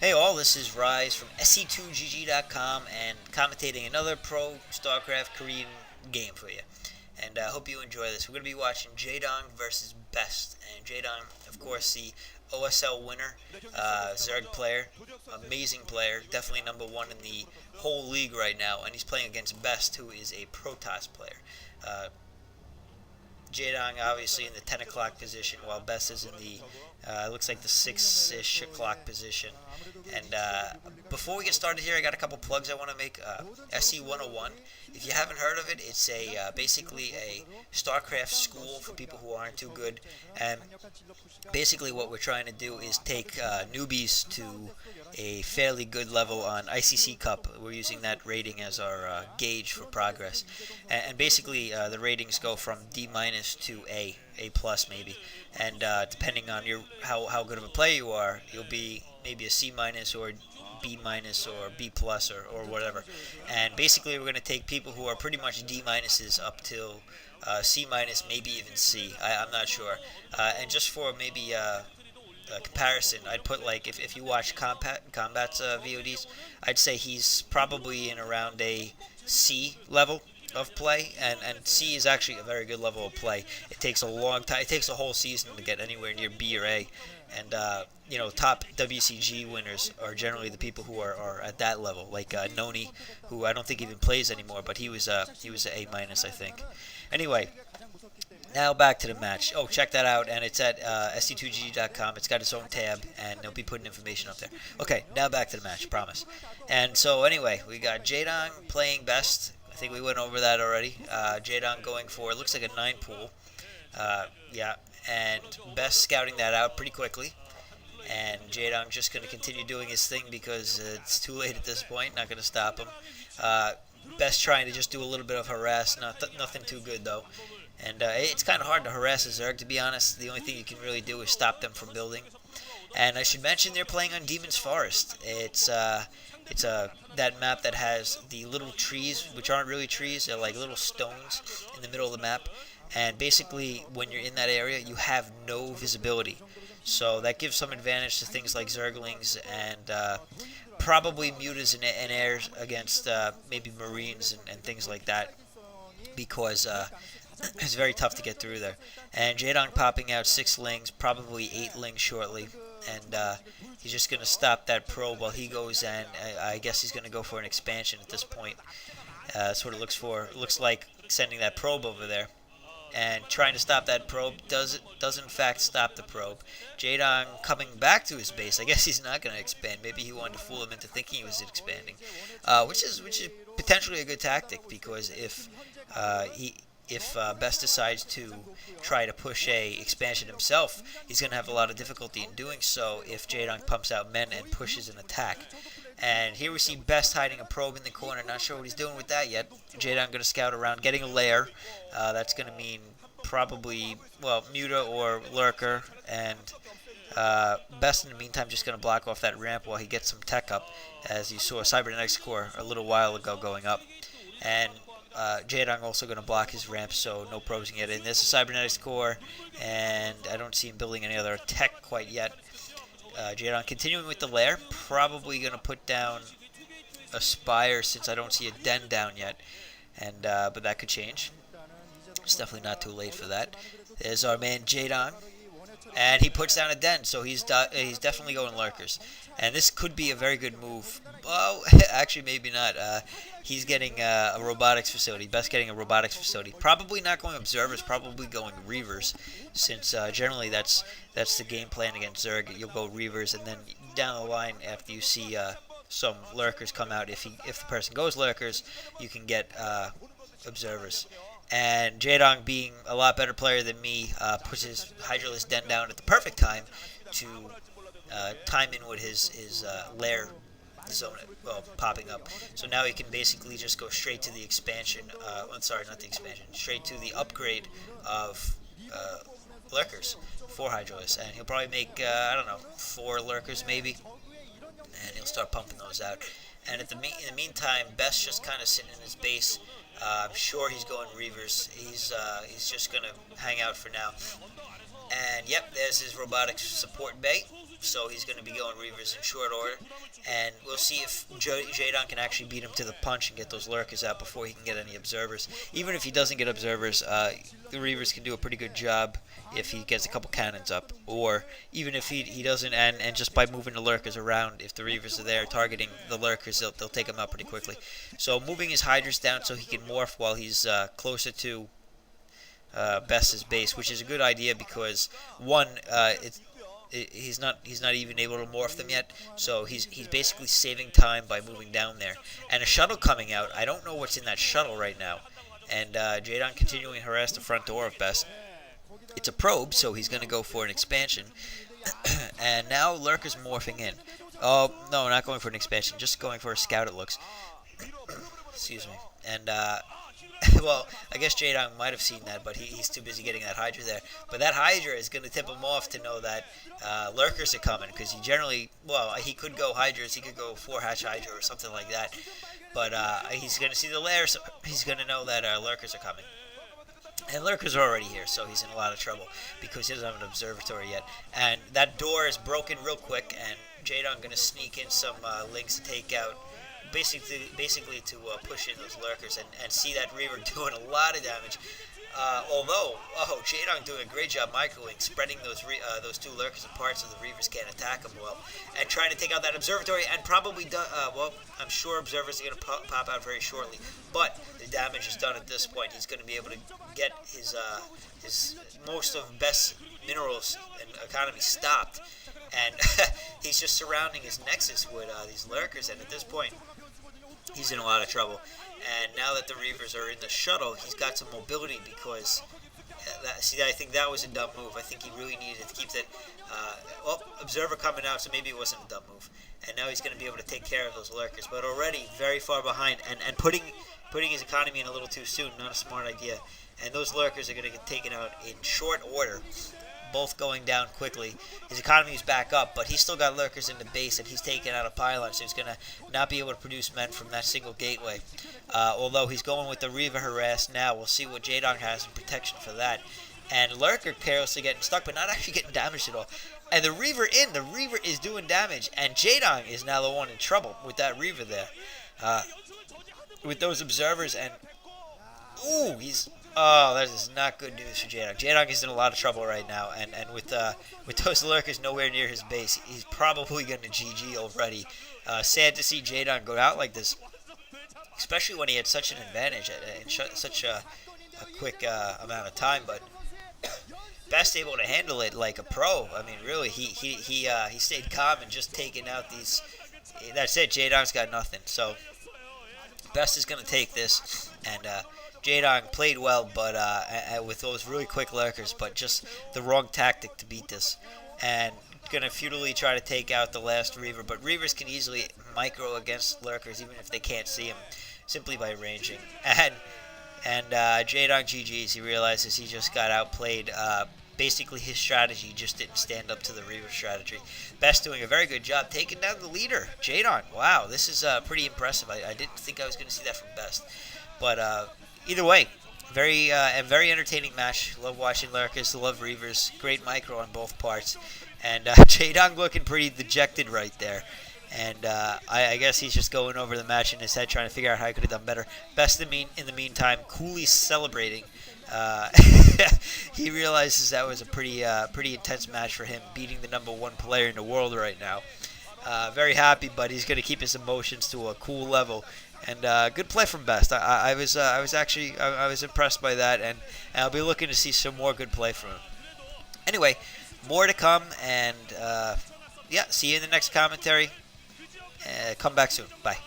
Hey all, this is Rise from SC2GG.com and commentating another Pro StarCraft Korean game for you. And I hope you enjoy this. We're going to be watching Jaedong versus Best. And Jaedong, of course, the OSL winner, Zerg player, amazing player, definitely number one in the whole league right now. And he's playing against Best, who is a Protoss player. Uh, Jaedong obviously in the 10 o'clock position, while Bess is in the looks like the 6-ish o'clock position. And before we get started here, I got a couple plugs I want to make. SE 101. If you haven't heard of it, it's a basically a StarCraft school for people who aren't too good. And basically, what we're trying to do is take newbies to a fairly good level on ICC Cup. We're using that rating as our gauge for progress, and basically the ratings go from D minus to A plus maybe, and depending on your how good of a player you are, you'll be maybe a C minus or B minus or B plus or whatever. And basically, we're going to take people who are pretty much D minuses up till C minus, maybe even C. I'm not sure. And just for maybe comparison, I'd put like if you watch Combat's VODs, I'd say he's probably in around a C level of play, and C is actually a very good level of play. It takes a long time. It takes a whole season to get anywhere near B or A, and top WCG winners are generally the people who are at that level, like Noni, who I don't think even plays anymore, but he was an A minus, I think. Anyway, now back to the match. Oh, check that out, and it's at sc2g.com. It's got its own tab, and they'll be putting information up there. Okay, now back to the match, promise. And so anyway, we got Jaedong playing Best. I think we went over that already. Jaedong going for, it looks like a 9 pool. Yeah, and Best scouting that out pretty quickly. And Jaedong just going to continue doing his thing because it's too late at this point. Not going to stop him. Best trying to just do a little bit of harass. Nothing too good, though. And it's kind of hard to harass a Zerg, to be honest. The only thing you can really do is stop them from building. And I should mention they're playing on Demon's Forest. It's that map that has the little trees, which aren't really trees. They're like little stones in the middle of the map. And basically, when you're in that area, you have no visibility. So that gives some advantage to things like Zerglings and probably mutas and airs against maybe Marines and things like that. Because it's very tough to get through there. And Jaedong popping out 6 lings, probably 8 lings shortly. And he's just going to stop that probe while he goes, and I guess he's going to go for an expansion at this point. That's what it looks for. It looks like sending that probe over there. And trying to stop that probe does in fact stop the probe. Jaedong coming back to his base. I guess he's not going to expand. Maybe he wanted to fool him into thinking he was expanding, which is potentially a good tactic, because if Best decides to try to push a expansion himself, he's going to have a lot of difficulty in doing so if Jaedong pumps out men and pushes an attack. And here we see Best hiding a probe in the corner. Not sure what he's doing with that yet. Jaedong going to scout around, getting a lair. That's going to mean probably, well, Muta or Lurker. And Best in the meantime just going to block off that ramp while he gets some tech up, as you saw Cybernetics Core a little while ago going up. And Jaedong also going to block his ramp, so no probes can get in. This is Cybernetics Core, and I don't see him building any other tech quite yet. Jaedong continuing with the lair, probably going to put down a Spire since I don't see a Den down yet, and but that could change. It's definitely not too late for that. There's our man Jaedong, and he puts down a Den, so he's definitely going Lurkers. And this could be a very good move. Well, actually, maybe not. He's getting a robotics facility. Best getting a robotics facility. Probably not going observers. Probably going reavers, since generally that's the game plan against Zerg. You'll go reavers, and then down the line, after you see some lurkers come out, if the person goes lurkers, you can get observers. And Jaedong, being a lot better player than me, puts his Hydralisk Den down at the perfect time to time in with his lair zone popping up. So now he can basically just go straight to the expansion. I'm sorry, not the expansion. Straight to the upgrade of lurkers, 4 Hydralisks, and he'll probably make I don't know, 4 lurkers maybe, and he'll start pumping those out. And in the meantime, Best's just kind of sitting in his base. I'm sure he's going reavers. He's just gonna hang out for now. And yep, there's his robotic support bay. So he's going to be going Reavers in short order. And we'll see if Jaedong can actually beat him to the punch and get those lurkers out before he can get any observers. Even if he doesn't get observers, the Reavers can do a pretty good job if he gets a couple cannons up. Or even if he doesn't, and just by moving the lurkers around, if the Reavers are there targeting the lurkers, they'll take them out pretty quickly. So moving his Hydras down so he can morph while he's closer to Best's base, which is a good idea because one, he's not even able to morph them yet, so he's basically saving time by moving down there. And a shuttle coming out. I don't know what's in that shuttle right now. And Jaedong continuing to harass the front door of Best. It's a probe, so he's going to go for an expansion. And now Lurker's morphing in. Oh no, not going for an expansion, just going for a scout. It looks. Excuse me. And well, I guess Jaedong might have seen that, but he's too busy getting that Hydra there. But that Hydra is going to tip him off to know that lurkers are coming, because he generally, well, he could go Hydras, he could go 4-hatch Hydra or something like that. But he's going to see the lair, so he's going to know that lurkers are coming. And lurkers are already here, so he's in a lot of trouble because he doesn't have an observatory yet. And that door is broken real quick, and Jaedong going to sneak in some links to take out. Basically to push in those lurkers and see that Reaver doing a lot of damage. Although, Jaedong doing a great job microing, spreading those two lurkers apart so the Reavers can't attack them well, and trying to take out that observatory, and probably, well, I'm sure observers are going to pop out very shortly, but the damage is done at this point. He's going to be able to get his most of Best's minerals and economy stopped, and he's just surrounding his nexus with these lurkers, and at this point, he's in a lot of trouble. And now that the Reavers are in the shuttle, he's got some mobility because, I think that was a dumb move. I think he really needed to keep that, observer coming out, so maybe it wasn't a dumb move. And now he's going to be able to take care of those lurkers, but already very far behind, and putting his economy in a little too soon, not a smart idea. And those lurkers are going to get taken out in short order, both going down quickly. His economy is back up, but he's still got lurkers in the base, and he's taking out a pylon, so he's going to not be able to produce men from that single gateway. Although he's going with the Reaver harass now. We'll see what Jaedong has in protection for that. And Lurker carelessly getting stuck, but not actually getting damaged at all. And the Reaver is doing damage, and Jaedong is now the one in trouble with that Reaver there. With those observers, and that is not good news for Jaedong. Jaedong is in a lot of trouble right now, and with those lurkers nowhere near his base, he's probably going to GG already. Sad to see Jaedong go out like this, especially when he had such an advantage in such a quick amount of time. But Best able to handle it like a pro. I mean, really, he stayed calm and just taking out these. That's it. Jaedong's got nothing. So Best is going to take this, and Jaedong played well, but with those really quick lurkers, but just the wrong tactic to beat this. And going to futilely try to take out the last Reaver, but Reavers can easily micro against lurkers, even if they can't see him, simply by ranging. And Jaedong GG's, he realizes he just got outplayed. Basically, his strategy just didn't stand up to the Reaver strategy. Best doing a very good job taking down the leader, Jaedong. Wow, this is pretty impressive. I didn't think I was going to see that from Best. But either way, a very entertaining match. Love watching lurkers, love Reavers. Great micro on both parts. And Jaedong looking pretty dejected right there. And I guess he's just going over the match in his head, trying to figure out how he could have done better. Best in the meantime, coolly celebrating. He realizes that was a pretty intense match for him, beating the #1 player in the world right now. Very happy, but he's going to keep his emotions to a cool level. And good play from Best. I was impressed by that, and I'll be looking to see some more good play from him. Anyway, more to come, and see you in the next commentary. Come back soon. Bye.